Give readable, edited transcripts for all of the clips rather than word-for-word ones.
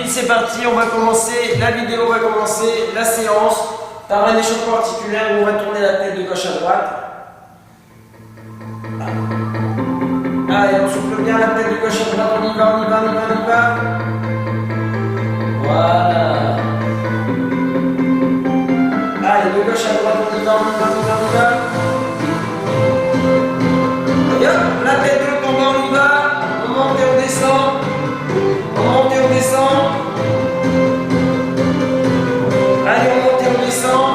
vite, c'est parti, on va commencer, la vidéo va commencer, la séance par un échauffement articulaire où on va tourner la tête de gauche à droite. Allez, on souffle bien la tête de gauche à droite, on y va, on y va, on y va, on y va. Voilà. Allez, de gauche à droite, on y va, on y va, on y va, on y va. Et hop, la tête de l'autre en bas, on y va. On monte et on descend. On monte et on descend. Allez, on monte et on descend.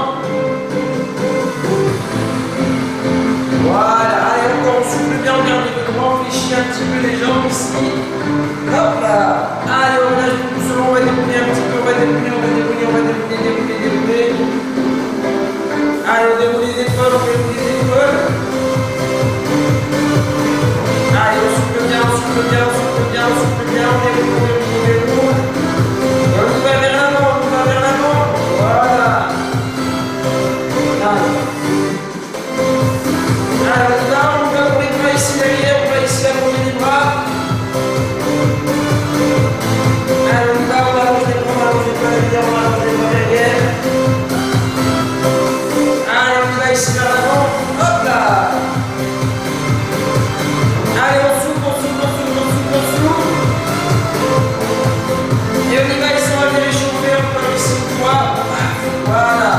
Voilà, allez, encore, on souffle bien, on garde le droit, on fléchit un petit peu les jambes ici. Hop là. Allez, on lâche tout doucement, on va débouler un petit peu, on va débouler, on va débouler, on va débouler, débouler, débouler. Allez, on déboule les épaules, on déboule les épaules. Allez, on souffle bien, on souffle bien, on souffle bien, on souffle bien, on déboule, on déboule, on déboule. Et on y va vers l'avant, on y va vers l'avant. Voilà. Allez, on y va pour les bras ici derrière, on va ici allonger les bras. Allez, on y va allonger les bras, on va allonger les bras derrière, on va allonger les bras derrière. Allez, on y va ici vers l'avant. Hop là. Allez, on souffle, on souffle, on souffle, on souffle, on souffle. Et on y va ici, on va bien réchauffer encore ici une fois. Voilà.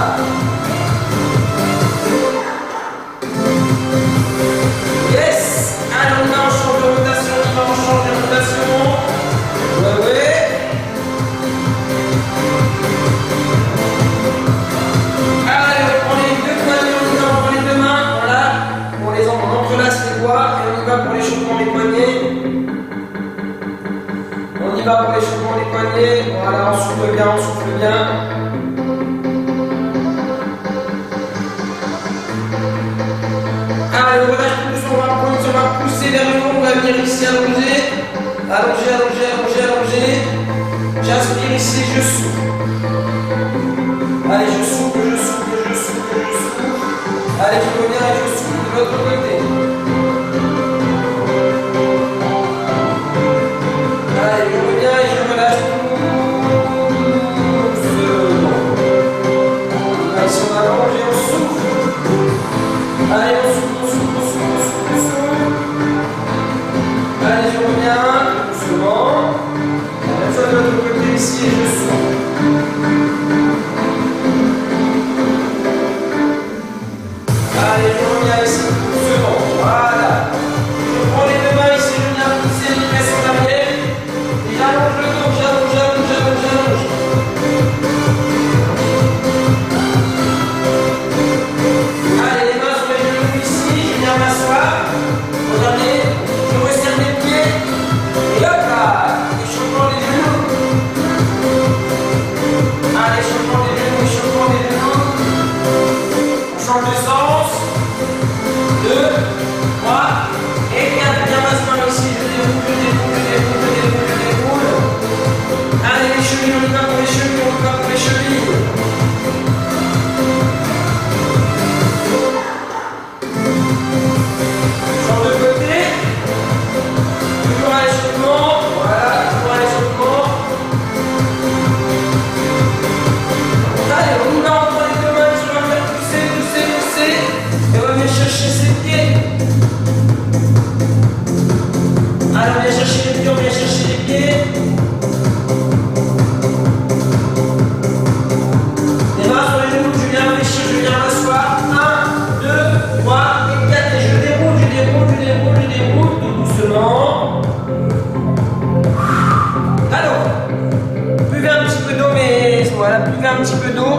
Yes. Allez, on y va, on change de rotation, on y va, on change de rotation. Ouais, ouais. Allez, on prend les deux poignets, on y va, on prend les deux mains. Voilà. On entrelace les doigts et on y va pour l'échauffement des poignets. On y va pour l'échauffement des poignets. Voilà, on souffle bien, on souffle bien. Allez, on relâche tout doucement, on va pousser vers le haut, on va venir ici allonger. Allonger, allonger, allonger, allonger. J'inspire ici, je souffle. Allez, je souffle, je souffle, je souffle, je souffle. Allez, je reviens et je souffle de l'autre côté. Allez, je reviens et je relâche doucement. Allez, si on allonge et on souffle. Allez, on souffle, on souffle, on souffle, on souffle, on souffle. Allez, je reviens doucement. Allez, ça de l'autre côté ici et je souffle. Allez, je reviens ici doucement. Voilà. Je prends les deux mains ici, je viens pousser les fesses en arrière. Et j'allonge le dos, j'allonge, j'allonge, j'allonge, j'allonge. Allez, les mains sur les genoux ici, je viens m'asseoir. Regardez, je resserre les pieds. Et hop là, échauffement des genoux. Allez, échauffement des genoux, échauffement des genoux. On change de sens. 2, 3 et 4. Bien m'asseoir ici, je déboule, je déboule, je déboule, je déboule, je déboule. Allez, les chevilles, on y va pour les chevilles, on y va pour les chevilles. Change de côté. Toujours à l'échauffement. Voilà, toujours à l'échauffement. Allez, on y va, on prend les deux mains, on va faire pousser, pousser, pousser. Et on va venir chercher ses pieds. Allez, on vient chercher les pieds, on vient chercher les pieds. Les mains sur les genoux, je viens fléchir, je viens m'asseoir. 1, 2, 3 et 4. Et je déroule, je déroule, je déroule, je déroule, tout doucement. Alors, buvez un petit peu d'eau, mais voilà, buvez un petit peu d'eau,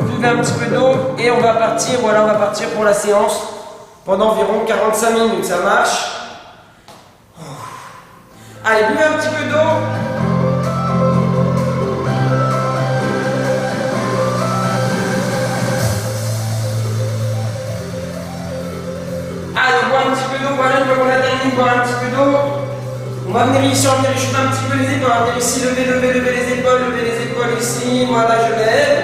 buvez un petit peu d'eau, et on va partir, voilà, on va partir pour la séance pendant environ 45 minutes, ça marche. Allez, buvez un petit peu d'eau. Allez, bois un petit peu d'eau, voilà, une fois qu'on a terminé, boire un petit peu d'eau. On va venir ici, on va venir réchauffer un petit peu les épaules, on va venir ici, lever les épaules ici, voilà, je lève.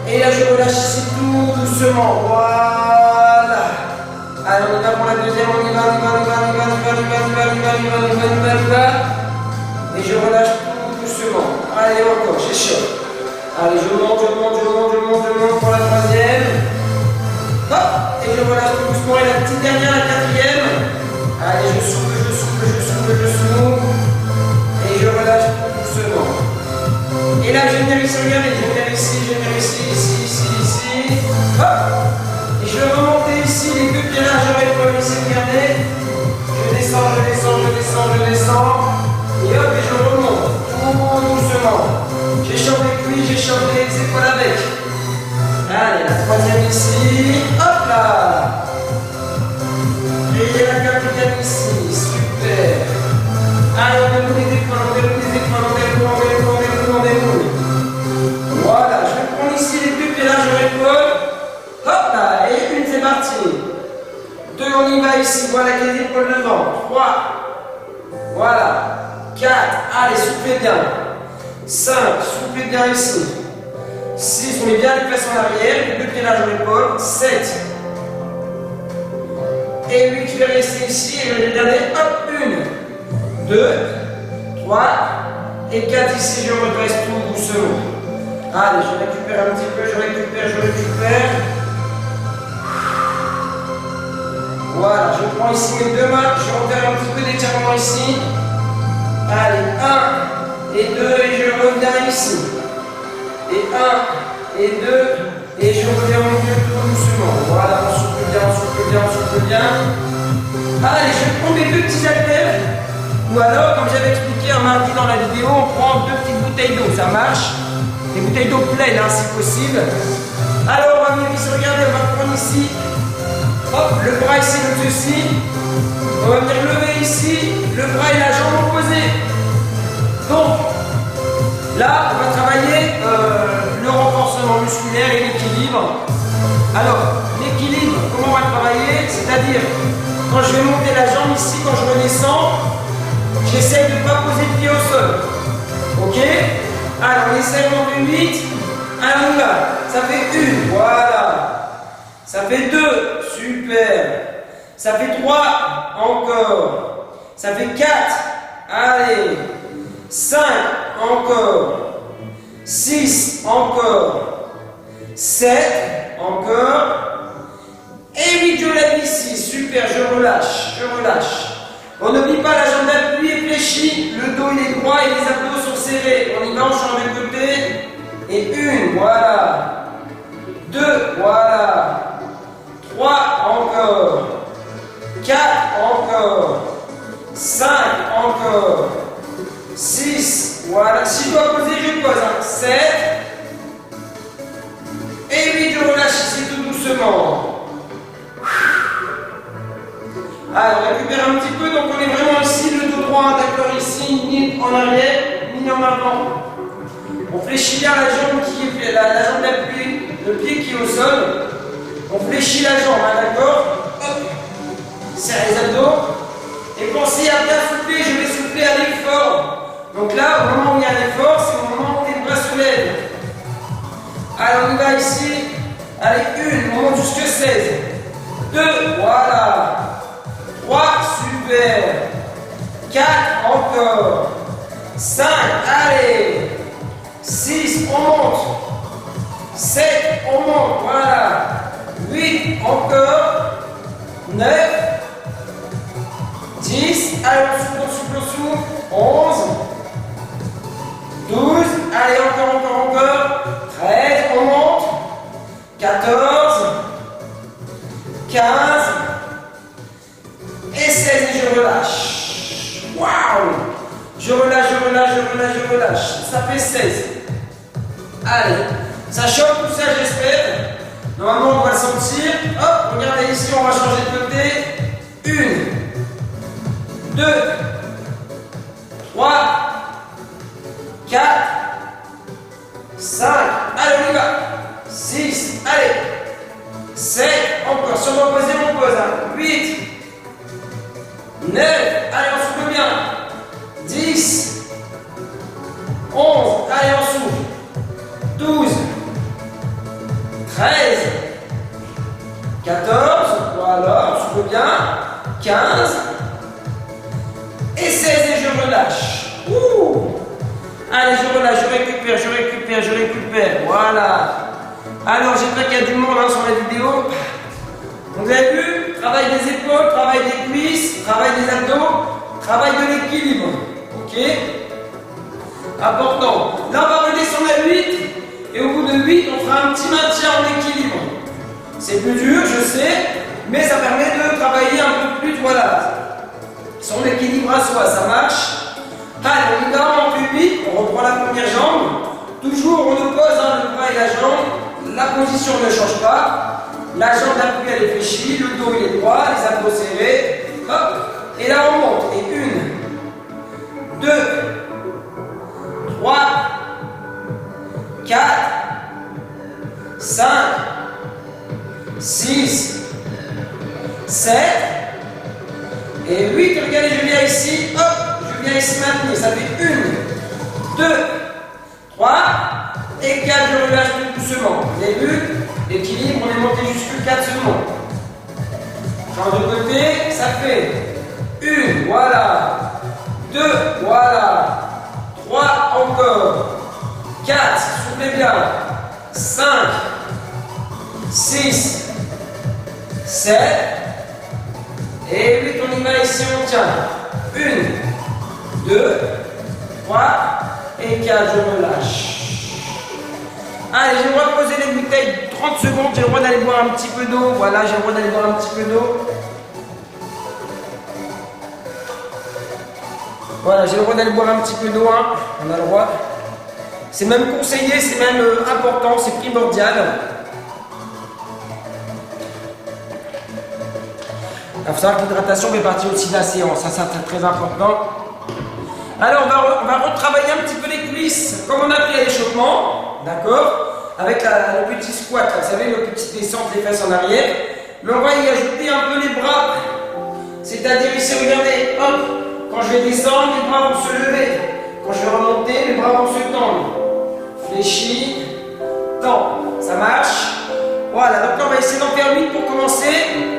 Et là, je relâche ici tout doucement, voilà. Allez, on y va pour la deuxième, on y va, on y va, on y va, on y va, on y va, on y va, on y va, on y va, on y va, on y va, on y va, on y va. Et je relâche tout doucement. Allez, encore, j'échauffe. Allez, je monte pour la troisième. Hop, et je relâche tout doucement. Et la petite dernière, la quatrième. Allez, je souffle. Et je relâche tout doucement. Et là, je viens ici, regardez, je viens ici. Hop, et je remonte ici, les deux pieds là, je réponds ici, regardez. Je descends. Et hop, et je remonte. Tout doucement. J'échauffe les cuisses, j'échauffe les épaules avec. Allez, la troisième ici. Hop là. Et la quatrième ici. Super. Allez, on déroule les épaules. Voilà, je prends ici les deux pieds là, je récolte. Hop là, et une, c'est parti. 2, on y va ici. Voilà, avec les épaules devant. 3. Voilà. 4. Allez, soufflez bien. 5. Soufflez bien ici. 6. On met bien les fesses en arrière. Les deux pieds là, je récolte. 7. Et 8, je vais rester ici. Et le dernier, hop, 1, 2, 3. Et 4 ici, je redresse tout doucement. Allez, je récupère un petit peu, je récupère. Voilà, je prends ici mes deux mains, je repère un petit peu d'étirement ici. Allez, 1 et 2, et je reviens ici. Et 1 et 2, et je reviens au milieu tout doucement. Voilà, on souffle bien. Allez, je prends mes deux petits haltères. Ou alors, comme j'avais expliqué un mardi dans la vidéo, on prend 2 petites bouteilles d'eau, ça marche. Des bouteilles d'eau pleines, hein, si possible. Alors, on va venir ici, regardez, on va prendre ici. Hop, le bras ici, le dessus. On va venir lever ici, le bras et la jambe opposée. Donc, là, on va travailler le renforcement musculaire et l'équilibre. Alors, l'équilibre, comment on va travailler? C'est-à-dire, quand je vais monter la jambe ici, quand je redescends, j'essaie de ne pas poser le pied au sol. Ok? Alors, on essaie de monter 8. Alors, on y va. Ça fait 1. Voilà. Ça fait 2. Super. Ça fait 3. Encore. Ça fait 4. Allez. 5. Encore. 6. Encore. 7. Encore. Et 8, je lève ici. Super. Je relâche. On n'oublie pas la jambe d'appui est fléchie, le dos il est droit et les abdos sont serrés. On y va, on change de côté. Et 1, voilà. 2, voilà. 3, encore. 4, encore. 5, encore. 6, voilà. Si je dois poser, je pose. 7. Et 8, je relâche ici tout doucement. Alors, on récupère un petit peu, donc on est vraiment ici, le dos droit, d'accord, ici, ni en arrière, ni en avant. On fléchit bien la jambe qui est, la jambe d'appui, le pied qui est au sol. On fléchit la jambe, hein, d'accord. Hop, serre les abdos. Et pensez à bien souffler, je vais souffler à l'effort. Donc là, au moment où il y a l'effort, c'est au moment où les bras se lèvent. Alors, on y va ici. Allez, 1, on monte jusque 16. 2, voilà. 3, super. 4, encore. 5, allez. 6, on monte. 7, on monte, voilà. 8, encore. 9, 10, allez, on souffle. 11, 12, allez, encore. 13, on monte. 14, 15, et 16, et je relâche. Waouh! Je relâche. Ça fait 16. Allez, ça choque tout ça, j'espère. Normalement, on va le sentir. Hop, regardez ici, on va changer de côté. 1, 2, 3, 4, 5. Allez, on y va. 6, allez. 7, encore. Si on va poser, on pose. 8, 9, allez, on souffle bien. 10, 11, allez, on souffle. 12, 13, 14, voilà, on souffle bien. 15, et 16, et je relâche. Ouh. Allez, je relâche, je récupère. Voilà. Alors, j'espère qu'il y a du monde sur la vidéo. Vous avez vu? Travail des épaules, travail des cuisses, travail des abdos, travail de l'équilibre. Ok? Important. Là, on va redescendre à 8. Et au bout de 8, on fera un petit maintien en équilibre. C'est plus dur, je sais, mais ça permet de travailler un peu plus, voilà, son équilibre à soi, ça marche. Allez, on y va, on fait 8, on reprend la première jambe. Toujours, on oppose le bras et la jambe. La position ne change pas. La jambe d'appui, elle est fléchie, le dos, il est droit, les abdos serrés. Hop, et là, on monte. Et 1, 2, 3, 4, 5, 6, 7 et 8. Regardez, je viens ici, hop, je viens ici maintenir. Ça fait 1, 2, 3 et 4. Je relâche tout doucement. Vous avez vu? L'équilibre, on est monté jusqu'à 4 secondes. Change de côté, ça fait 1, voilà, 2, voilà, 3 encore, 4, soufflez bien, 5, 6, 7 et 8, on y va ici, on tient. 1, 2, 3 et 4, je relâche. Allez, j'ai le droit de poser les bouteilles 30 secondes, j'ai le droit d'aller boire un petit peu d'eau. Voilà, j'ai le droit d'aller boire un petit peu d'eau. Voilà, j'ai le droit d'aller boire un petit peu d'eau, hein. On a le droit. C'est même conseillé, c'est même important, c'est primordial. Il faut savoir que l'hydratation fait partie aussi de la séance, ça c'est très important. Alors on va retravailler un petit peu les cuisses, comme on a pris à l'échauffement, d'accord? Avec le petit squat, là, vous savez, le petit descente des fesses en arrière. Mais on va y ajouter un peu les bras. C'est-à-dire ici, regardez, hop, quand je vais descendre, les bras vont se lever. Quand je vais remonter, les bras vont se tendre. Fléchis, tend, ça marche. Voilà, donc là on va essayer d'en faire 8 pour commencer.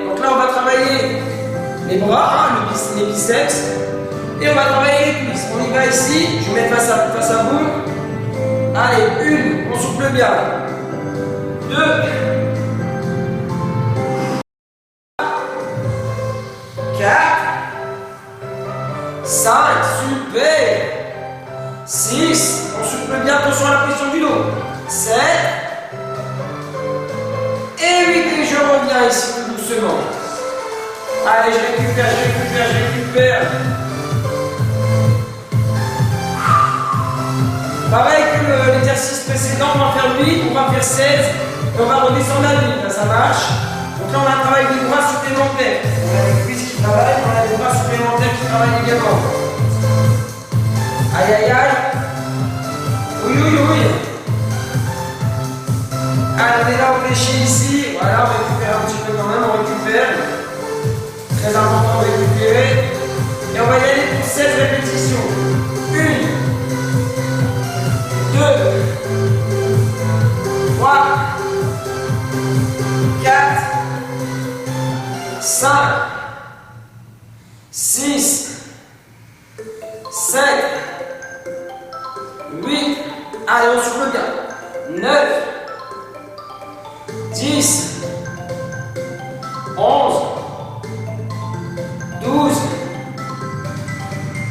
Donc là on va travailler les bras, hein, les biceps. Et on va travailler les cuisses. On y va ici, je mets face à vous. Allez, 1, on souffle bien. 2, 4, 5, super. 6, on souffle bien, attention à la position du dos. 7 et 8, et je reviens ici tout doucement. Allez, je récupère. Pareil que l'exercice précédent, on va faire 8, on va faire 16, et on va redescendre à 8, là, ça marche. Donc là, on a un travail des bras supplémentaires. On a les cuisses qui travaillent, on a les bras supplémentaires qui travaillent également. Aïe, aïe, aïe. Oui. Allez, on est là, on fléchit ici. Voilà, on récupère un petit peu quand même, on récupère. Très important de récupérer. Et on va y aller pour 16 répétitions. 1, 2, 3, 4, 5, 6, 7, 8, allez, on souffle bien. 9, 10, 11, 12,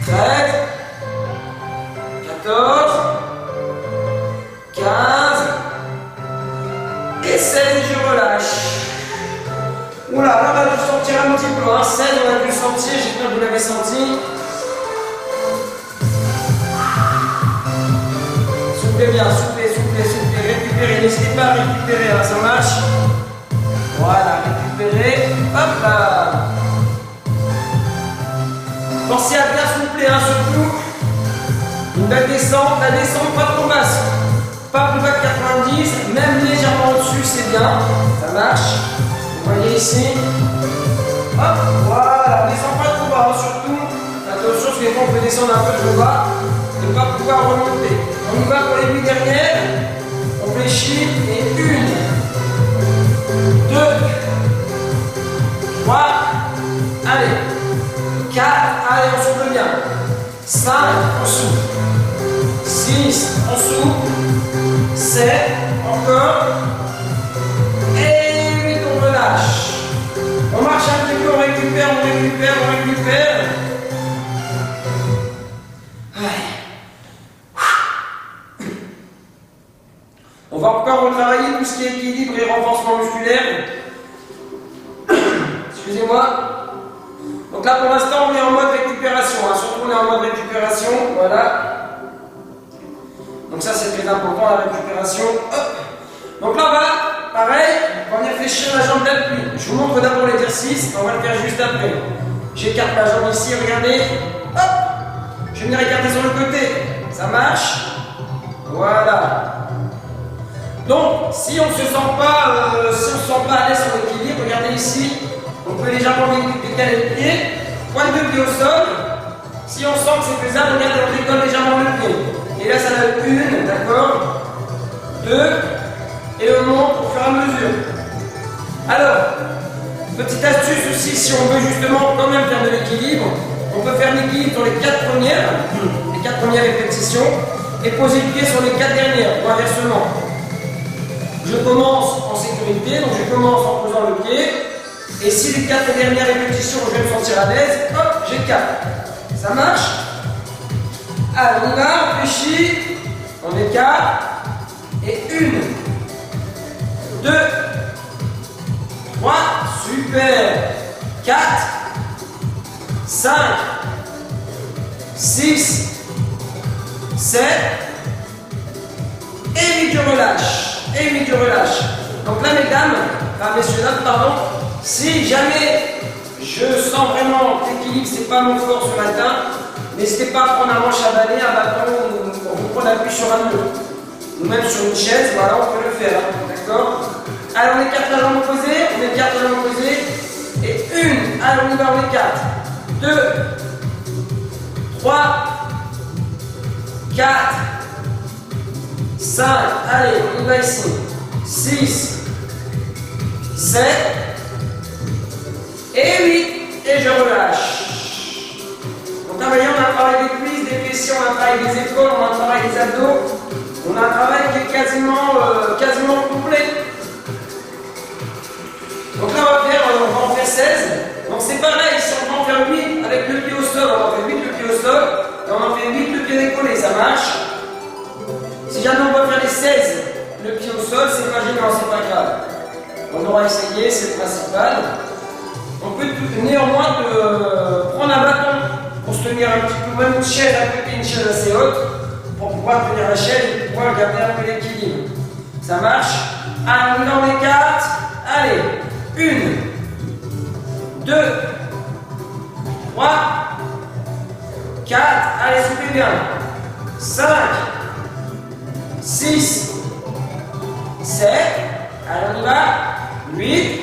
13, 14, 15 et 16 et je relâche. Oula, là on a dû sentir un petit peu, hein. 16 on a dû sentir, j'espère que vous l'avez senti. Soufflez bien, soufflez, récupérez, n'hésitez pas à récupérer, hein, ça marche. Voilà, récupérez, hop là. Pensez à bien souffler, hein, surtout. Une belle descente, la descente pas trop basse. Pas plus bas de 90, même légèrement au-dessus, c'est bien, ça marche. Vous voyez ici. Hop, voilà, on descend pas trop bas, hein, surtout. Attention, parce que des fois on peut descendre un peu trop bas et pas pouvoir remonter. On y va pour les 8 dernières. On fléchit et 1, 2, 3, allez, 4, allez, on souffle bien. 5, on souffle. 6, 6, on souffle, 7, encore, et 8, on relâche. On marche un petit peu, on récupère, on récupère, on récupère. On va encore retravailler tout ce qui est équilibre et renforcement musculaire. Excusez-moi. Donc là pour l'instant on est en mode récupération, hein. Surtout on est en mode récupération, voilà. Donc ça c'est très important la récupération. Hop. Donc là on va, pareil, on va venir fléchir la jambe d'appui. Je vous montre d'abord l'exercice, on va le faire juste après. J'écarte ma jambe ici, regardez. Hop. Je vais venir écarter sur le côté. Ça marche. Voilà. Donc, si on ne se sent pas à l'aise sur l'équilibre, regardez ici, on peut légèrement décaler le pied, pointe de pied au sol. Si on sent que c'est faisable, regardez, on décolle légèrement le pied. Et là, ça va être une, d'accord, 2, et on monte au fur et à mesure. Alors, petite astuce aussi, si on veut justement quand même faire de l'équilibre, on peut faire l'équilibre sur les 4 premières répétitions, et poser le pied sur les 4 dernières, ou inversement. Je commence en sécurité, donc je commence en posant le pied. Et si les 4 dernières répétitions, je vais me sentir à l'aise, hop, j'écarte. Ça marche? Alors, on y va, on réfléchit, on écarte. Et 1, 2, 3, super. 4, 5, 6, 7, et vite je relâche. Et vite je relâche. Donc là mesdames, messieurs, dames, pardon, si jamais je sens vraiment que l'équilibre c'est pas mon fort ce matin, n'hésitez pas à prendre un manche à balai, un bâton, ou prendre appui sur un mur. Ou même sur une chaise, voilà, on peut le faire, hein, d'accord? Alors on écarte la jambe opposée, on écarte la jambe opposée, et 1, allez on y va, on écarte, 2, 3, 4, 5, allez, on y va ici, 6, 7, et 8, et je relâche. Donc là, voyez, on a un travail des cuisses, des fessiers, on a un travail des épaules, on a un travail des abdos, on a un travail qui est quasiment complet. Donc là, on va en faire 16. Donc c'est pareil, si on va en faire 8 avec le pied au sol, on en fait 8 le pied au sol, et on en fait 8 le pied décollé, ça marche. Si jamais on va faire les 16, le pied au sol, c'est pas gênant, c'est pas grave. On aura essayé, c'est le principal. On peut néanmoins prendre un bâton pour se tenir un petit peu, même une chaise à côté, une chaise assez haute, pour pouvoir tenir la chaise et pouvoir garder un peu l'équilibre. Ça marche? Allez, on y va, on écarte. Allez, 1, 2, 3, 4, allez, soufflez bien. 5, 6, 7, allez on y va, 8,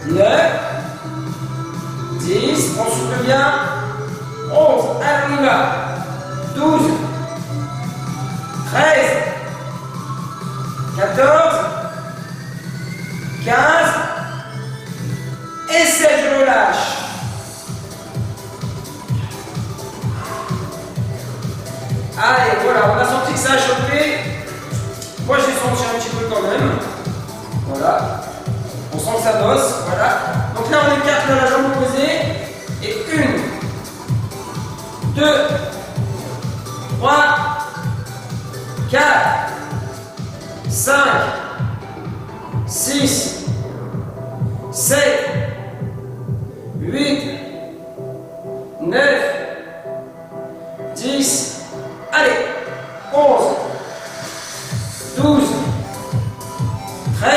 9, 10, on souffle bien, 11, allez on y va, 12, 13, 14, 15, et 16, je relâche. Allez, voilà, on a senti que ça a chopé. Moi, j'ai senti un petit peu quand même. Voilà. On sent que ça bosse. Voilà. Donc là, on écarte la jambe opposée. Et 1, 2, 3, 4, 5, 6, 7, 8, 9, 10, allez, 11, 12, 13,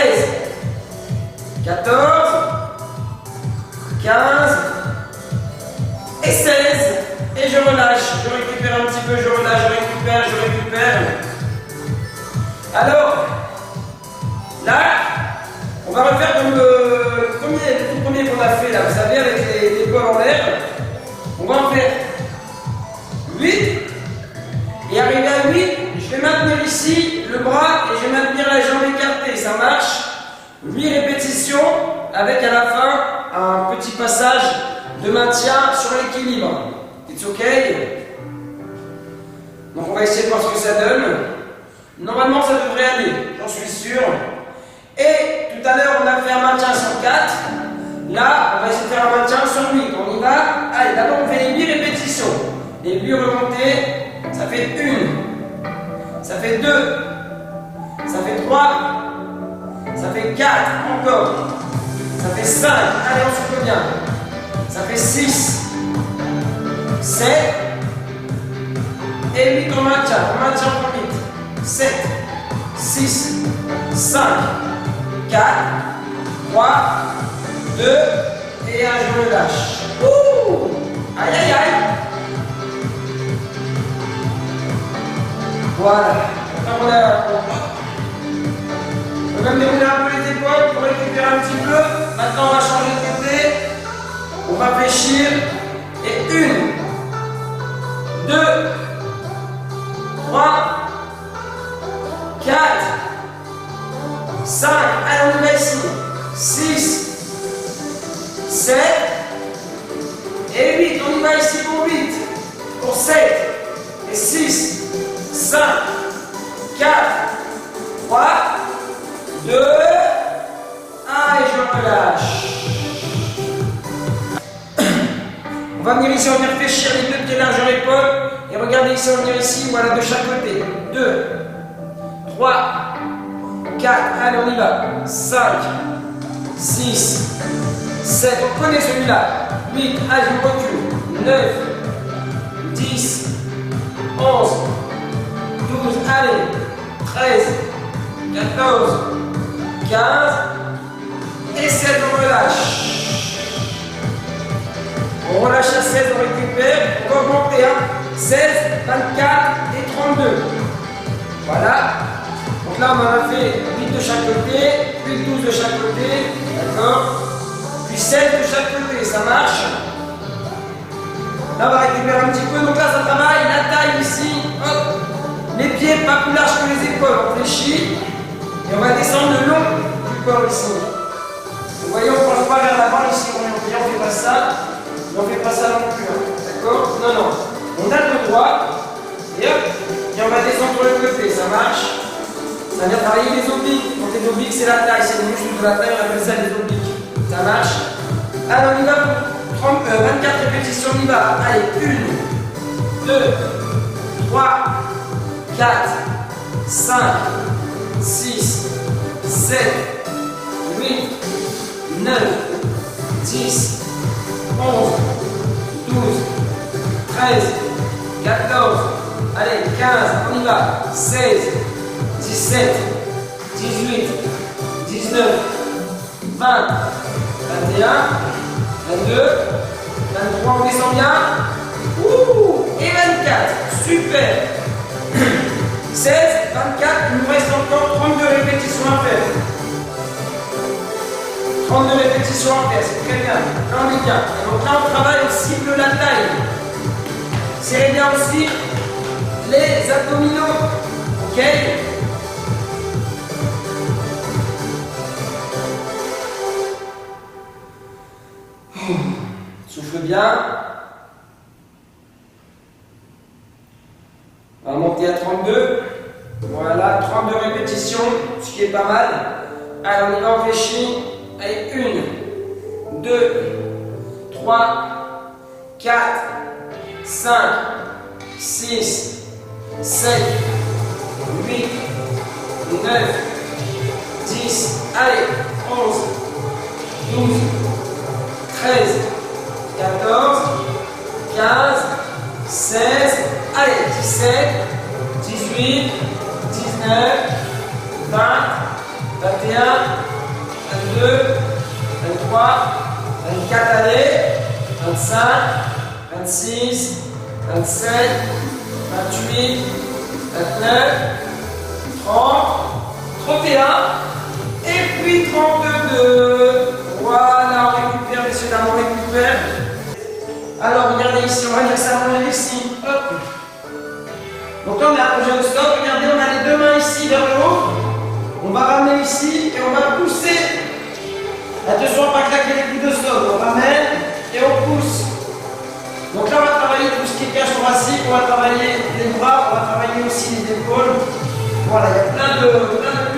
14, 15, et 16, et je relâche, je récupère un petit peu, je relâche, je récupère. Alors, là, on va refaire comme le tout premier qu'on a fait là, vous savez, avec les poils en l'air. On va en faire 8. Et arrivé à 8, je vais maintenir ici le bras et je vais maintenir la jambe écartée. Ça marche. 8 répétitions avec à la fin un petit passage de maintien sur l'équilibre. It's ok? Donc on va essayer de voir ce que ça donne. Normalement, ça devrait aller, j'en suis sûr. Et tout à l'heure, on a fait un maintien sur 4. Là, on va essayer de faire un maintien sur 8. On y va. Allez, d'abord, on fait les 8 répétitions. Les 8 remontées, ça fait 1. Ça fait 2. Ça fait 3. Ça fait 4. Encore. Ça fait 5. Allez, on souffle bien. Ça fait 6. 7. Et 8, on maintient. On maintient pour 8. 7. 6. 5. 4. 3. 2. Et 1, je me lâche. Ouh! Aïe, aïe, aïe! Voilà. On va même dérouler un peu les épaules pour récupérer un petit peu. Maintenant, on va changer de côté. On va fléchir. Et 1, 2, 3, 4, 5. Allez, on y va ici. 6, 7 et 8. On y va ici pour 8. Pour 7 et 6, 5, 4, 3, 2, 1 et je relâche. On va venir ici, on va venir fléchir les deux pieds largeur épaule. Et regardez ici, on va venir ici, voilà de chaque côté. 2, 3, 4, allez on y va. 5, 6, 7, on connaît celui-là. 8, allez je recule. 9, 10, 11, 12, allez. 13, 14, 15 et 7, on relâche. On relâche à 16, on récupère, on va augmenter. 16, 24 et 32. Voilà. Donc là, on en a fait 8 de chaque côté, puis 12 de chaque côté. D'accord. Puis 16 de chaque côté, ça marche. Là, on va récupérer un petit peu. Donc là, ça travaille la taille ici. Hop. Les pieds pas plus larges que les épaules. On fléchit. Et on va descendre le long du corps ici. Vous voyez, on ne penche pas vers l'avant ici. On ne fait pas ça. On ne fait pas ça non plus. D'accord. Non, non. On a le droit. Et hop. Et on va descendre sur le côté. Ça marche. Ça vient travailler les obliques. Donc les obliques, c'est la taille. C'est le muscle de la taille. On appelle ça les obliques. Ça marche. Alors, on y va pour 24 répétitions. On y va. Allez. 1, 2, 3, 4, 5, 6, 7, 8, 9, 10, 11, 12, 13, 14, allez, 15, on y va, 16, 17, 18, 19, 20, 21, 22, 23, on descend bien, ouh, et 24, super. 16, 24, il nous reste encore 32 répétitions à faire. 32 répétitions à faire, c'est très bien. Là on est bien. Et donc là on travaille aussi de la taille. Serrez bien aussi les abdominaux. Ok? Souffle bien. On va monter à 32. Voilà, 32 répétitions, ce qui est pas mal. Allez, on y va, on fléchit. Allez, 1, 2, 3, 4, 5, 6, 7, 8, 9, 10, allez, 11, 12, 13, 14, 15, 16, allez, 17, 18, 19, 20, 21, 22, 23, 24, allez, 25, 26, 27, 28, 29, 30, 31, et puis 32. Voilà, on récupère, messieurs, dames, on récupère. Alors, regardez ici, on va venir s'allonger ici. Hop. Donc là, on est allongé au stop. Regardez, on a les deux mains ici vers le haut. On va ramener ici et on va pousser. Attention à ne pas claquer les coudes de stop. On ramène et on pousse. Donc là, on va travailler tout ce muscles cage thoracique, on va travailler les bras, on va travailler aussi les épaules. Voilà, il y a plein de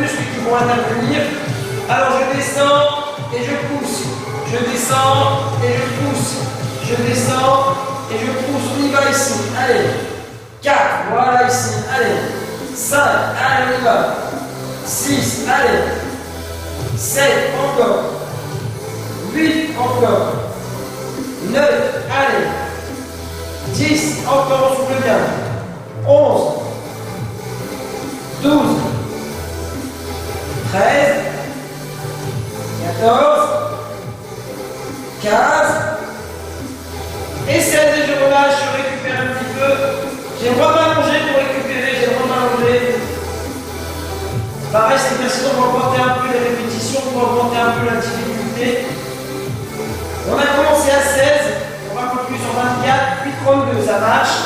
muscles qui vont intervenir. Alors je descends et je pousse. Je descends et je pousse. Je descends et je pousse. On y va ici. Allez. 4, voilà ici. Allez. 5, allez, on y va. 6, allez. 7, encore. 8, encore. 9, allez. 10, encore, on souffle bien. 11, 12, 13, 14, 15, et 16, et je relâche, je récupère un petit peu. J'ai le droit d'allonger pour récupérer, j'ai le droit d'allonger. Pareil, c'est exercice, on va augmenter un peu les répétitions, on va augmenter un peu la difficulté. On a commencé à 16, on va conclure sur 24, puis 32, ça marche.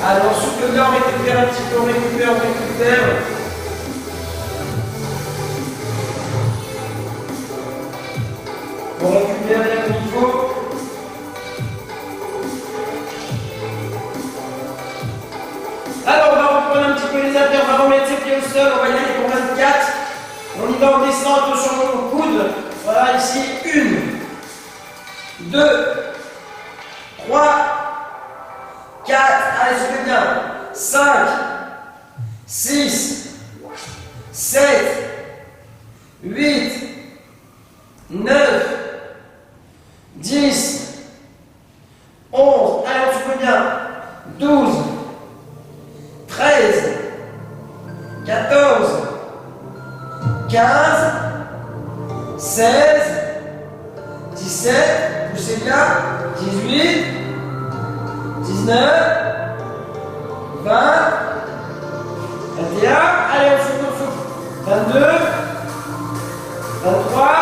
Alors, on souffle bien, on récupère un petit peu, on récupère, on récupère. On récupère bien comme il faut. Alors, on va reprendre un petit peu les haltères, on va remettre ses pieds au sol, on va y aller pour 24. On y va, on descend, attention au coude. Voilà, ici, 1, 2, 3, 4, allez, c'est bien. 5, 6, 7, 8, 9, 10, 11, allez, on souffle bien. 12, 13, 14, 15, 16, 17, poussez bien. 18, 19, 20, 21, allez, on souffle, 22, 23,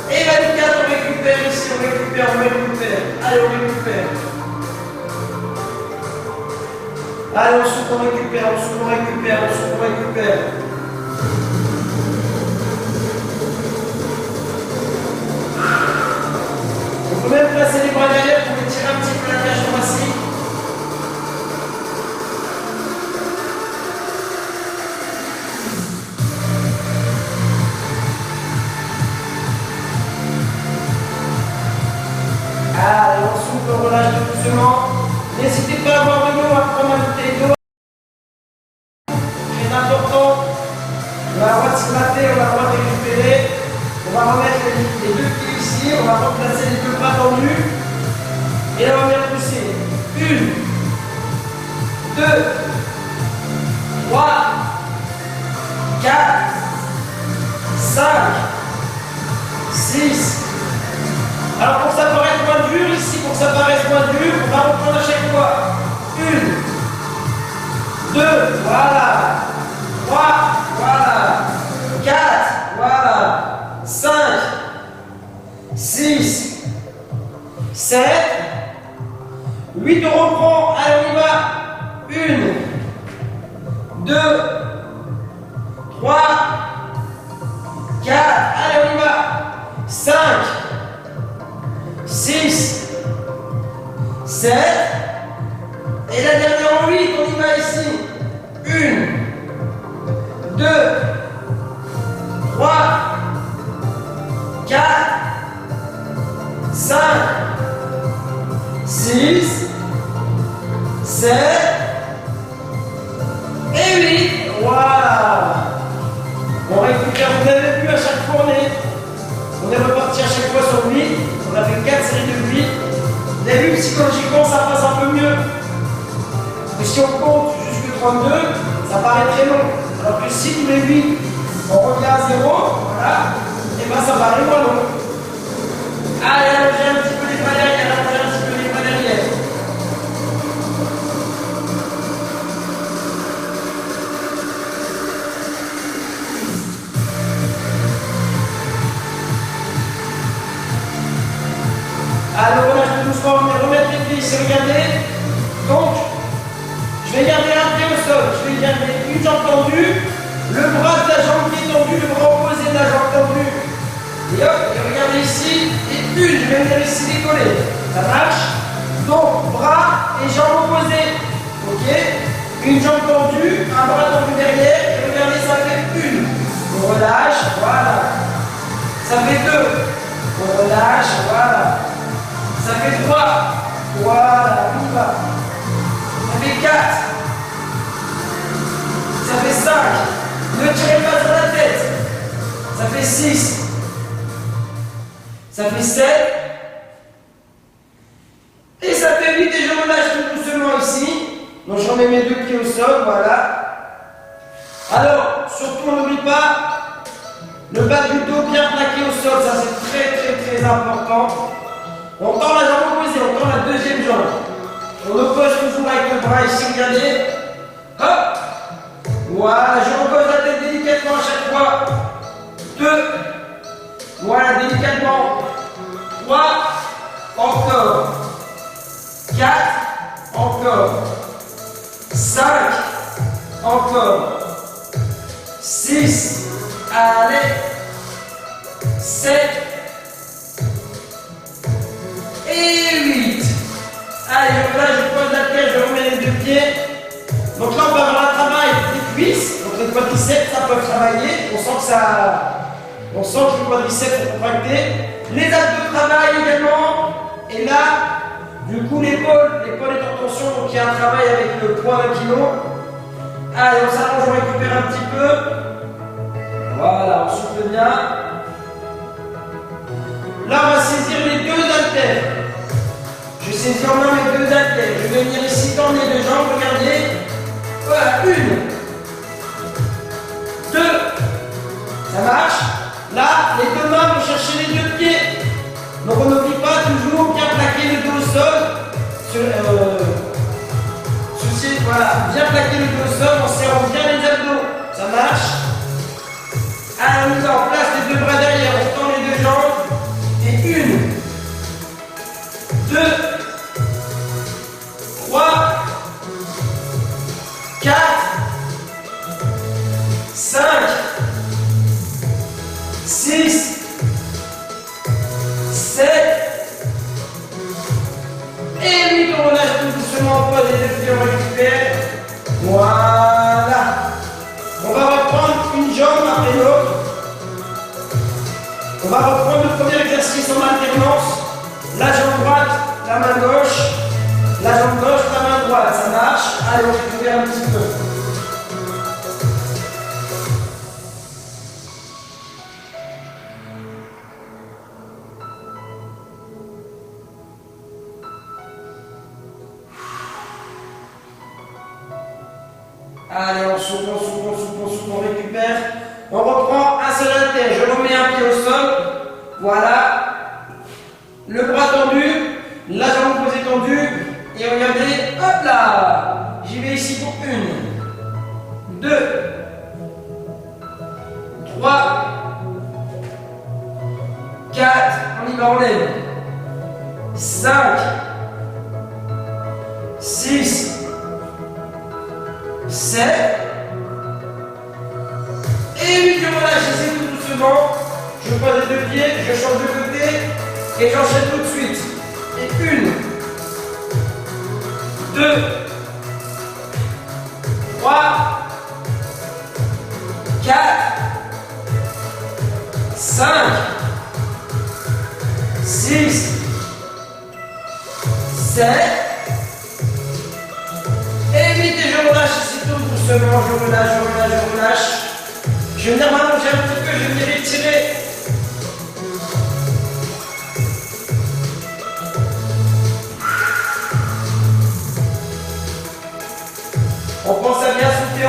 et 24, on récupère ici, on récupère, allez, on récupère. Allez, on souffle, on récupère, on souffle, on récupère, on souffle, on récupère. On peut même placer les bras derrière pour étirer un petit peu la cage thoracique. Allez, on souffle, on relâche doucement. N'hésitez pas à avoir de l'eau, à prendre un bouteille d'eau. Très important. On a le droit de se mater, on a le droit de récupérer. On va remettre les deux pieds ici, on va remplacer les deux bras tendus. Et là, on va bien pousser. 1, 2, 3, 4, 5, 6. Alors pour que ça paraisse moins dur, ici, pour que ça paraisse moins dur, on va reprendre à chaque fois. 1, 2, voilà. 3, voilà. 4, voilà. 5, 6, 7, 8, on reprend. Allez, on y va. 1, 2, 3, 4, allez, on y va. 5, 6, 7, et la dernière en 8, on y va ici. 1, 2, 3, 4, 5, 6, 7, et 8. Voilà. On récupère, vous n'avez plus à chaque fois, on est reparti à chaque fois sur 8. On a fait 4 séries de 8. Vous avez vu, psychologiquement, ça passe un peu mieux. Parce que si on compte jusqu'à 32, ça paraît très long. Alors que si tous les 8, on revient à 0, voilà, et bien ça paraît moins long. Allez, allongez un petit peu les bras derrière, allongez un petit peu les bras derrière. Alors, on lâche doucement, on va remettre les pieds ici, regardez. Donc, je vais garder un pied au sol, je vais garder une jambe tendue, le bras de la jambe qui est tendue, le bras opposé de la jambe tendue. Et hop, et regardez ici. Et une, je vais venir ici décoller. Ça marche? Donc, bras et jambes opposées. Ok? Une jambe tendue, un bras tendu derrière. Et regardez, ça fait une. On relâche, voilà. Ça fait deux. On relâche, voilà. Ça fait trois. Voilà, on y va. Ça fait quatre. Ça fait 5. Ne tirez pas sur la tête. Ça fait 6. Ça fait 7. Et ça fait 8 et je relâche tout doucement ici. Donc je remets mes deux pieds au sol, voilà. Alors, surtout on n'oublie pas le bas du dos bien plaqué au sol, ça c'est très important. On tend la jambe opposée, on tend la deuxième jambe. On oppose toujours avec le bras ici, regardez. Hop. Voilà, je repose la tête délicatement à chaque fois. 2. Voilà, délicatement. 3. Encore. 4. Encore. 5. Encore. 6. Allez. 7. Et 8. Allez, là, je pose la tête, je remets les deux pieds. Donc là, on va avoir un travail des cuisses. Donc les quadriceps, ça peut travailler. On sent que les quadriceps sont contractés. Les abdos travaillent également. Et là, du coup, l'épaule est en tension. Donc il y a un travail avec le poids 1 kg. Allez, on s'allonge, on récupère un petit peu. Voilà, on souffle bien. Là, on va saisir les deux haltères. Je saisis en main mes deux haltères. Je vais venir ici tendre les deux jambes. Regardez. Voilà, 1. 2. Ça marche. Là, les deux mains vont chercher les deux pieds. Donc on n'oublie pas toujours bien plaquer le dos au sol. Voilà, bien plaquer le dos au sol en serrant bien les abdos. Ça marche. Allez, on met en place les deux bras derrière. On tend les deux jambes. Et 1. 2. 3. 4. 5. 6. 7. Et 8. On relâche tout doucement en pause et les pieds, on récupère. Voilà. On va reprendre une jambe après l'autre. On va reprendre le premier exercice en alternance. La jambe droite, la main gauche. La jambe gauche, la main droite. Ça marche. Allez, on récupère un petit peu. Allez, on souffle, on récupère. On reprend un seul haltère. Je remets un pied au sol. Voilà. Le bras tendu. La jambe opposée tendue. Et regardez. Hop là. J'y vais ici pour 1. 2. 3. 4. On y va, on lève. 5. 6. 7. Et 8, je relâche ici tout doucement. Je pose les deux pieds, je change de côté et j'enchaîne tout de suite. Et 1, 2, 3, 4, 5, 6, 7. Et 8 et je relâche ici tout doucement, je relâche. Je vais venir m'allonger un petit peu, je vais venir étirer. On pense à bien souffler,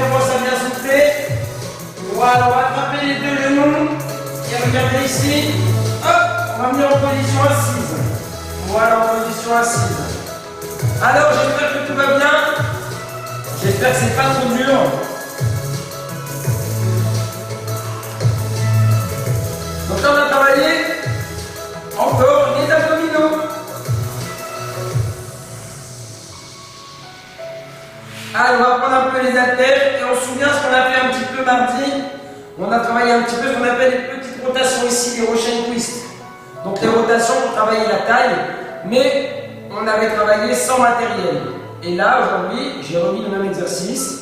Voilà, on va attraper les deux genoux. Et regardez ici. Hop, on va venir en position assise. Voilà, en position assise. Alors, j'espère que tout va bien. J'espère que c'est pas trop dur. Donc là, on a travaillé encore les abdominaux. Allez, on va prendre un peu les haltères et on se souvient ce qu'on a fait un petit peu mardi. On a travaillé un petit peu ce qu'on appelle les petites petites rotations ici, les Russian Twist. Donc les rotations pour travailler la taille, mais on avait travaillé sans matériel. Et là, aujourd'hui, j'ai remis le même exercice.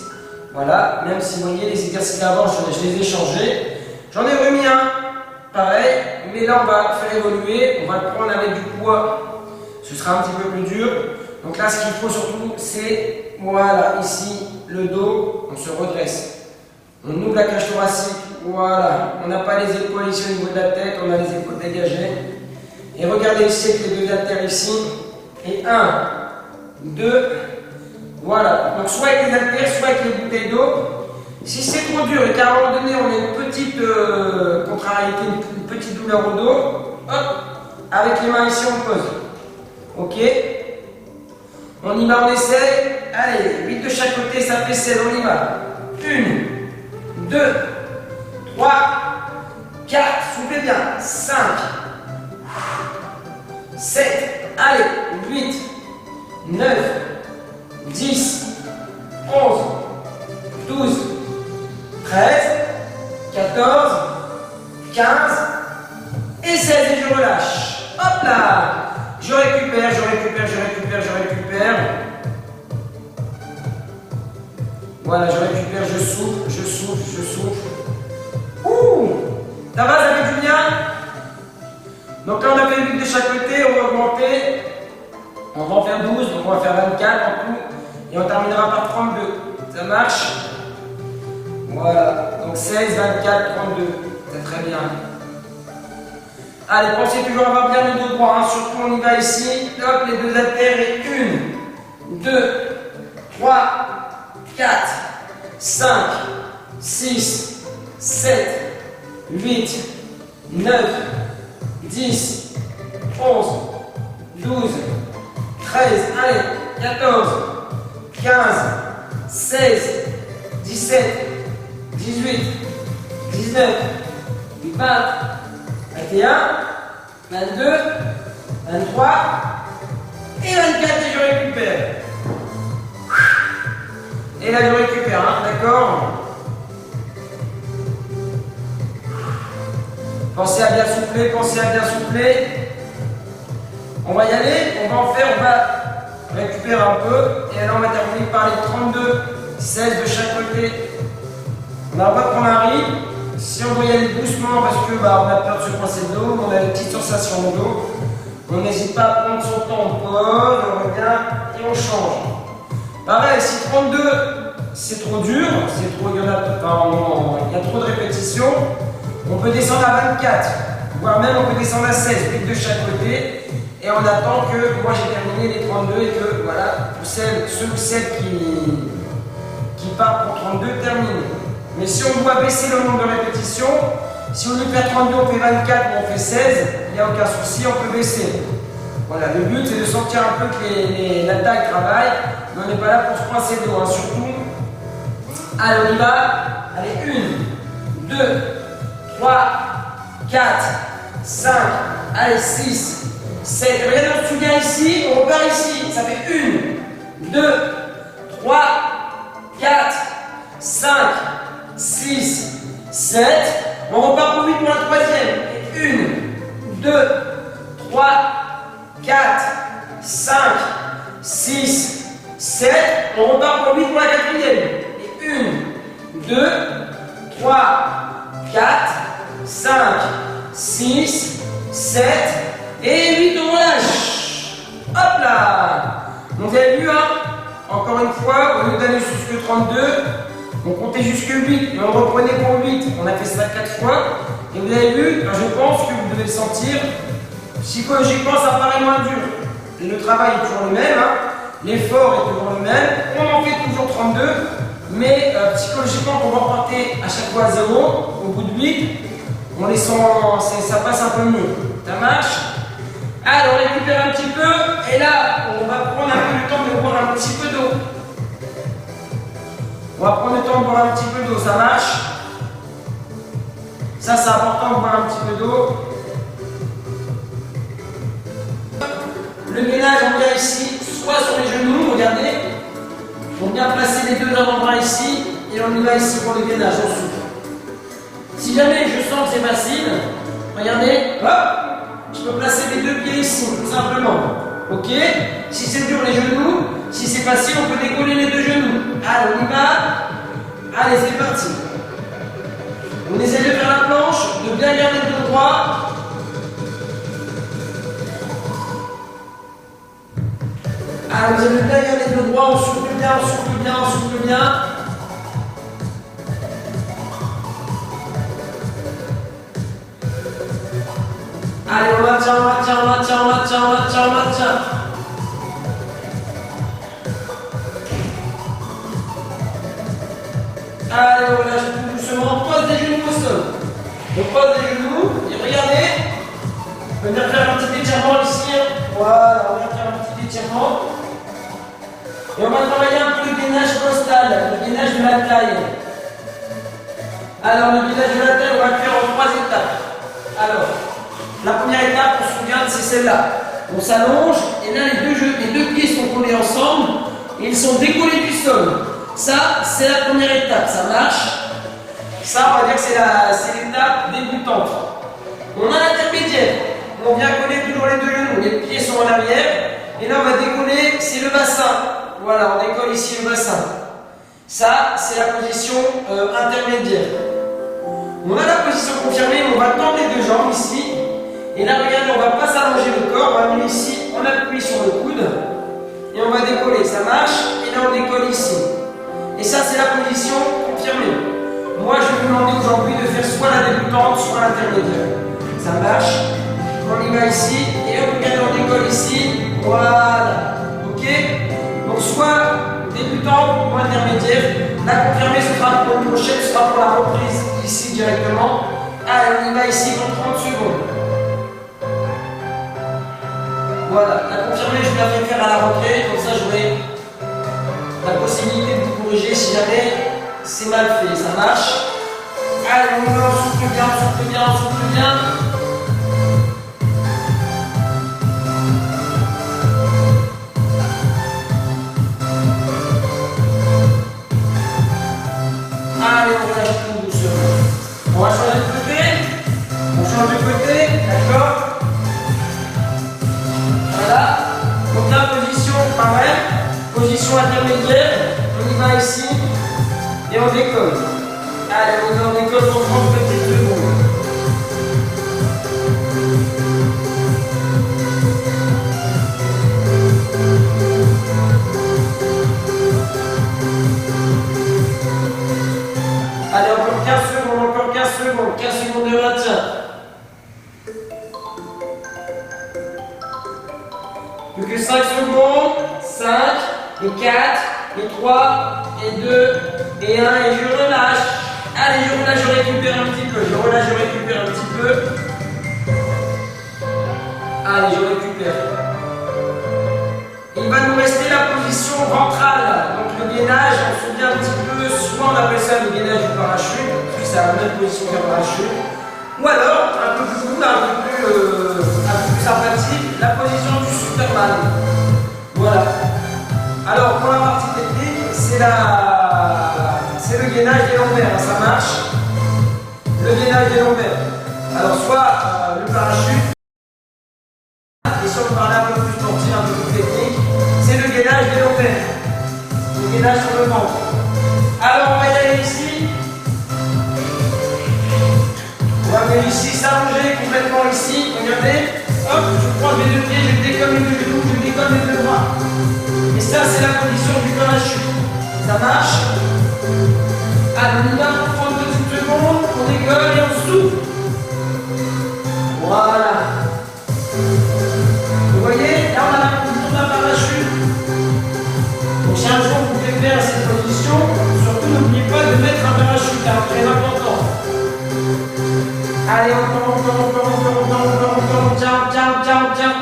Voilà, même si vous voyez les exercices d'avant, je les ai changés. J'en ai remis un, pareil, mais là on va faire évoluer, on va le prendre avec du poids. Ce sera un petit peu plus dur. Donc là, ce qu'il faut surtout, c'est, voilà, ici, le dos, on se redresse. On ouvre la cage thoracique, voilà. On n'a pas les épaules ici au niveau de la tête, on a les épaules dégagées. Et regardez ici avec les deux haltères ici. Et 1, 2, voilà. Donc soit avec les haltères, soit avec les bouteilles d'eau. Si c'est trop dur et qu'à un moment donné on a une petite contrariété, une petite douleur au dos, hop, avec les mains ici on pose. Ok? On y va, on essaye. Allez, 8 de chaque côté, ça fait 16, on y va. 1, 2, 3, 4, soufflez bien. 5, 7, allez, 8, 9, 10, 11, 12, 13, 14, 15 et 16 et je relâche. Hop là! Je récupère, je récupère, je récupère, je récupère. Voilà, je récupère, je souffle, je souffle, je souffle. Ouh! Ça va, ça fait du bien? Donc là, on a fait 8 de chaque côté, on va augmenter. On va en faire 12, donc on va faire 24 en tout. Et on terminera par 32. Ça marche? Voilà, donc 16, 24, 32. C'est très bien. Allez, pensez toujours avoir bien le dos droit, hein. Surtout on y va ici, hop, les deux haltères et 1, 2, 3, 4, 5, 6, 7, 8, 9, 10, 11, 12, 13, allez, 14, 15, 16, 17, 18, 19, 20, 21, 22, 23 et 24 et je récupère. Et là je récupère, hein, d'accord? Pensez à bien souffler, pensez à bien souffler. On va y aller, on va en faire, on va récupérer un peu et là on va terminer par les 32, 16 de chaque côté. On n'a pas de prendre un rythme. Si on doit y aller doucement parce que on a peur de se coincer le dos, on a une petite sensation au dos, on n'hésite pas à prendre son temps, on pose, on revient et on change. Pareil, si 32 c'est trop dur, c'est trop, il y a trop de répétitions, on peut descendre à 24, voire même on peut descendre à 16, 8 de chaque côté, et on attend que moi j'ai terminé les 32 et que voilà, pour ceux ou celles qui partent pour 32 terminent. Mais si on doit baisser le nombre de répétitions, si au lieu de faire 32, on fait 24 ou on fait 16, il n'y a aucun souci, on peut baisser. Voilà, le but c'est de sentir un peu que la taille travaille, mais on n'est pas là pour se coincer le dos, hein, surtout. Allez, on y va. Allez, 1, 2, 3, 4, 5, allez, 6, 7. Regardez, on se souvient ici, on repart ici. Ça fait 1, 2, 3, 4, 5, 6, 7. On repart pour 8 pour la troisième. 1, 2, 3, 4, 5, 6, 7. On repart pour 8 pour la quatrième. Et 1, 2, 3, 4, 5, 6, 7. Et 8, on relâche. Hop là. Donc vous avez vu, hein, encore une fois, au lieu d'aller jusque 32, on comptait jusque 8 et on reprenait pour 8. On a fait ça 4 fois. Et vous avez vu, je pense que vous devez le sentir, psychologiquement ça paraît moins dur. Et le travail est toujours le même, hein. L'effort est toujours le même. On en fait toujours 32, mais psychologiquement, on va repartir à chaque fois à 0. Au bout de 8, on les sent, ça passe un peu mieux. Ça marche? Alors, on récupère un petit peu. Et là, on va prendre un peu le temps de boire un petit peu d'eau. On va prendre le temps de boire un petit peu d'eau, ça marche? Ça, c'est important de boire un petit peu d'eau. Le gainage, on vient ici, soit sur les genoux, regardez. On vient placer les deux avant-bras ici, et on y va ici pour le gainage, on souffle. Si jamais je sens que c'est facile, regardez, hop, je peux placer les deux pieds ici, tout simplement. Ok? Si c'est dur, les genoux. Si c'est facile, on peut décoller les deux genoux. Allez, on y va. Allez, c'est parti. On essaie de faire la planche, de bien garder le dos droit. Allez, vous allez bien garder le dos droit, on souffle bien, on souffle bien, on souffle bien. Allez, on maintient, on maintient, on maintient, on maintient, on maintient, on maintient. Allez, on relâche tout doucement, on pose des genoux au sol. On pose des genoux, et regardez. On va venir faire un petit étirement ici. Voilà, on va faire un petit étirement. Et on va travailler un peu le gainage postal, le gainage de la taille. Alors, le gainage de la taille, on va le faire en 3 étapes. Alors, la première étape, on se regarde, c'est celle-là. On s'allonge, et là, les deux pieds sont collés ensemble, et ils sont décollés du sol. Ça, c'est la première étape, ça marche. Ça, on va dire que c'est l'étape débutante. On a l'intermédiaire. On vient coller toujours les deux genoux, les pieds sont en arrière, et là, on va décoller, c'est le bassin. Voilà, on décolle ici le bassin. Ça, c'est la position intermédiaire. On a la position confirmée, on va tendre les deux jambes ici. Et là, regardez, on ne va pas s'allonger le corps, on va venir ici, on appuie sur le coude. Et on va décoller, ça marche. Et là, on décolle ici. Et ça, c'est la position confirmée. Moi, je vais vous demander aujourd'hui de faire soit la débutante, soit l'intermédiaire. Ça marche. On y va ici. Et regardez, on décolle ici. Voilà. Ok? Donc, soit débutante ou intermédiaire. La confirmée, ce sera pour une prochaine, ce sera pour la reprise ici directement. Allez, on y va ici dans 30 secondes. Voilà, la confirmée, je vous la fais faire à la rentrée, comme ça j'aurai la possibilité de vous corriger si jamais c'est mal fait, ça marche. Allez, on y va, on souffle bien, on souffle bien, on souffle bien. Allez, on relâche tout doucement. On va changer de côté. On change de côté, d'accord? Voilà. Donc la position, pareil. Position intermédiaire. On y va ici. Et on décolle. Allez, on décolle pour 30 petites secondes. Allez, encore 15 secondes, encore 15 secondes, 15 secondes de maintien. Plus que 5 secondes, 5, et 4, et 3, et 2, et 1, et je relâche. Allez, je relâche, je récupère un petit peu, je relâche, je récupère un petit peu. Allez, je récupère. Il va nous rester la position ventrale, donc le gainage, on se souvient un petit peu, souvent on appelle ça le gainage du parachute, parce que c'est la même position qu'un parachute, ou alors, un peu plus cool, un peu plus sympathique, la position du Superman. Voilà. Alors, pour la partie technique, c'est le gainage des lombaires, ça marche. Le gainage des lombaires. Alors, soit le parachute, et si on parlait un peu plus sportif, un peu plus technique, c'est le gainage des lombaires. Le gainage sur le ventre. Alors, on va y aller ici. On va venir ici, s'allonger complètement ici. Regardez. Hop, je prends mes deux pieds, je décolle mes deux genoux, je décolle mes deux bras. Et ça, c'est la position du parachute. Ça marche. Allez, on y va pour 30 petites secondes. On décolle et on souffle. Voilà. Vous voyez, là on a la position d'un parachute. Donc si un jour vous pouvez faire cette position, surtout n'oubliez pas de mettre un parachute, c'est très important. Allez, on tiens.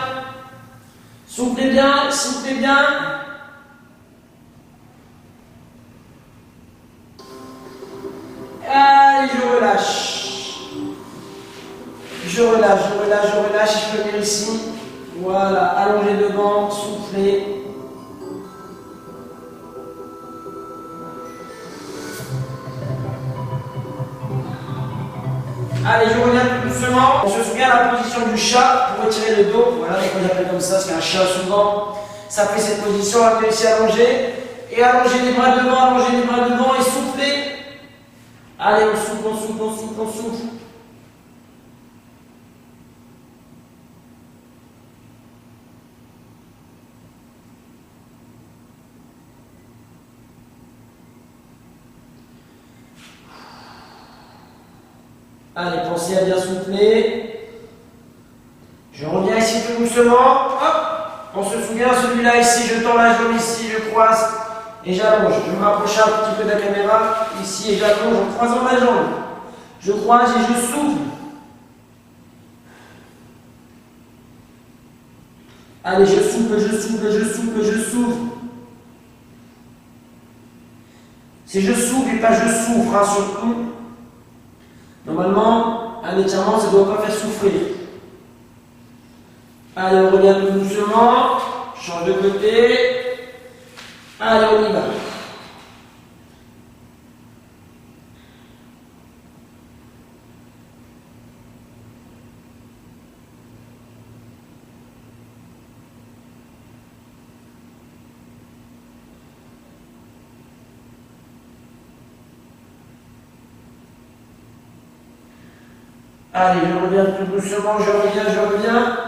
Soufflez bien, soufflez bien. Allez, je relâche. Je relâche. Je peux venir ici. Voilà, allongez devant, soufflez. Allez, je reviens tout doucement. On se souvient de la position du chat pour retirer le dos. Voilà, donc on l'appelle comme ça, parce qu'un chat, souvent, ça fait cette position. On va réussir à allonger. Et allonger les bras devant, allonger les bras devant et souffler. Allez, on souffle, on souffle, on souffle, on souffle. Allez, pensez à bien souffler. Je reviens ici tout doucement. Hop. On se souvient, celui-là ici, je tends la jambe ici, je croise et j'allonge. Je me rapproche un petit peu de la caméra. Ici et j'allonge en croisant la jambe. Je croise et je souffle. Allez, je souffle, je souffle, je souffle, je souffle. C'est je souffle et pas je souffre, hein, surtout. Normalement, un étirement, ça ne doit pas faire souffrir. Allez, on revient tout doucement. Change de côté. Allez, on y va. Allez, je reviens tout doucement, je reviens.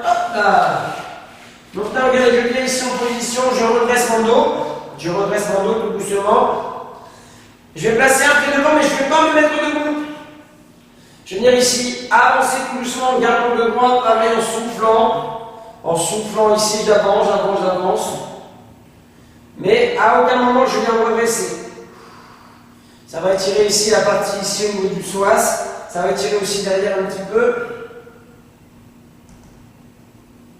Hop là. Donc là, regardez, je viens ici en position, je redresse mon dos. Je redresse mon dos tout doucement. Je vais placer un pied devant, mais je ne vais pas me mettre debout. Je vais venir ici, avancer tout doucement, en gardant le droit, pareil, en soufflant. En soufflant ici, j'avance, j'avance, j'avance. Mais à aucun moment, je viens redresser. Ça va étirer ici la partie ici au niveau du psoas. Ça va étirer aussi derrière un petit peu.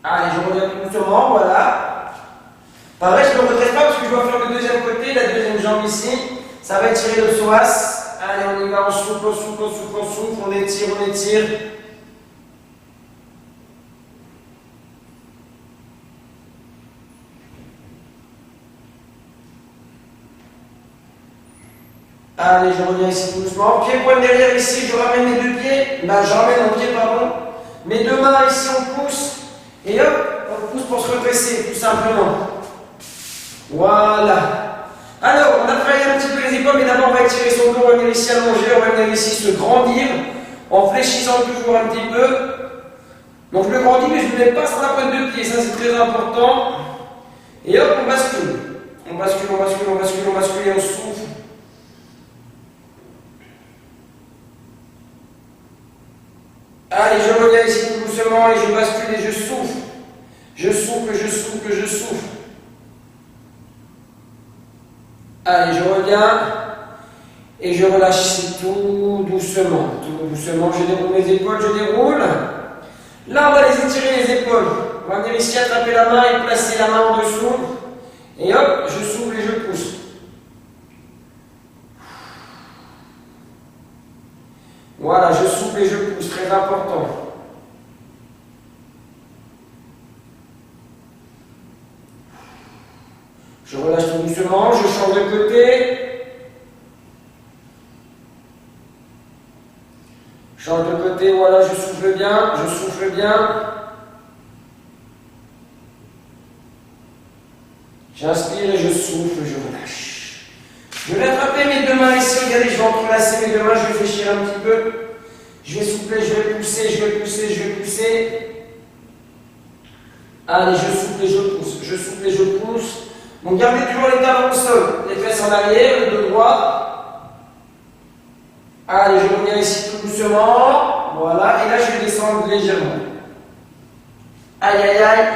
Allez, je reviens tout doucement, voilà. Pareil, je ne me redresse pas parce que je dois faire le deuxième côté, la deuxième jambe ici. Ça va étirer le psoas. Allez, on y va, on souffle, on souffle, on souffle, on souffle, on étire, on étire. Allez, je reviens ici tout doucement. Pied pointe derrière ici, je ramène mes deux pieds. Là, je ramène mon pied, pardon. Mes deux mains ici, on pousse. Et hop, on pousse pour se redresser, tout simplement. Voilà. Alors, on a travaillé un petit peu les épaules, mais d'abord, on va étirer son dos, on va venir ici allonger, on va venir ici se grandir, en fléchissant toujours un petit peu. Donc, je me grandis, mais je ne me mets pas sur la pointe de pied, ça c'est très important. Et hop, on bascule. On bascule, on bascule, on bascule, on bascule et on souffle. Allez, je reviens ici tout doucement et je bascule et je souffle. Je souffle, je souffle, je souffle. Allez, je reviens et je relâche ici tout doucement. Tout doucement, je déroule mes épaules, je déroule. Là, on va les étirer les épaules. On va venir ici attraper la main et placer la main en dessous. Et hop, je souffle et je pousse. Voilà, je souffle et je pousse, très important. Je relâche tout doucement, je change de côté. Change de côté, voilà, je souffle bien, je souffle bien. J'inspire et je souffle, je relâche. Je vais attraper mes deux mains ici, regardez, je vais entrelacer mes deux mains, je vais fléchir un petit peu. Je vais souffler, je vais pousser, je vais pousser, je vais pousser. Allez, je souffle et je pousse, je souffle et je pousse. Donc gardez toujours les talons au sol, les fesses en arrière, le dos droit. Allez, je reviens ici tout doucement. Voilà, et là je vais descendre légèrement. Aïe, aïe, aïe.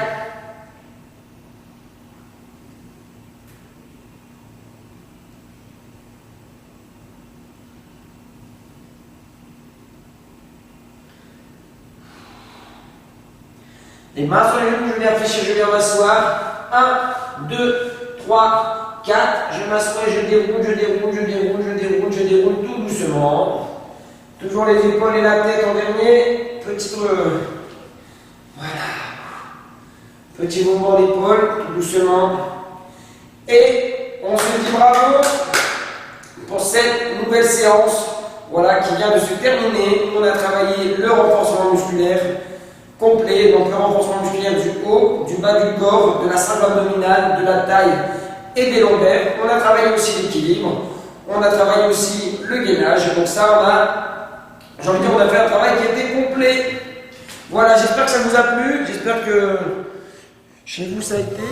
Les mains sur les genoux, je viens fléchir, je viens m'asseoir. 1, 2, 3, 4. Je m'assois et je déroule, je déroule, je déroule, je déroule, je déroule tout doucement. Toujours les épaules et la tête en dernier. Petit voilà. Petit mouvement d'épaule, tout doucement. Et on se dit bravo pour cette nouvelle séance. voilà, qui vient de se terminer. On a travaillé le renforcement musculaire complet, donc le renforcement musculaire du haut, du bas du corps, de la sangle abdominale, de la taille et des lombaires. On a travaillé aussi l'équilibre, on a travaillé aussi le gainage. Donc ça, j'ai envie de dire, on a fait un travail qui était complet. Voilà, j'espère que ça vous a plu, j'espère que chez vous ça a été.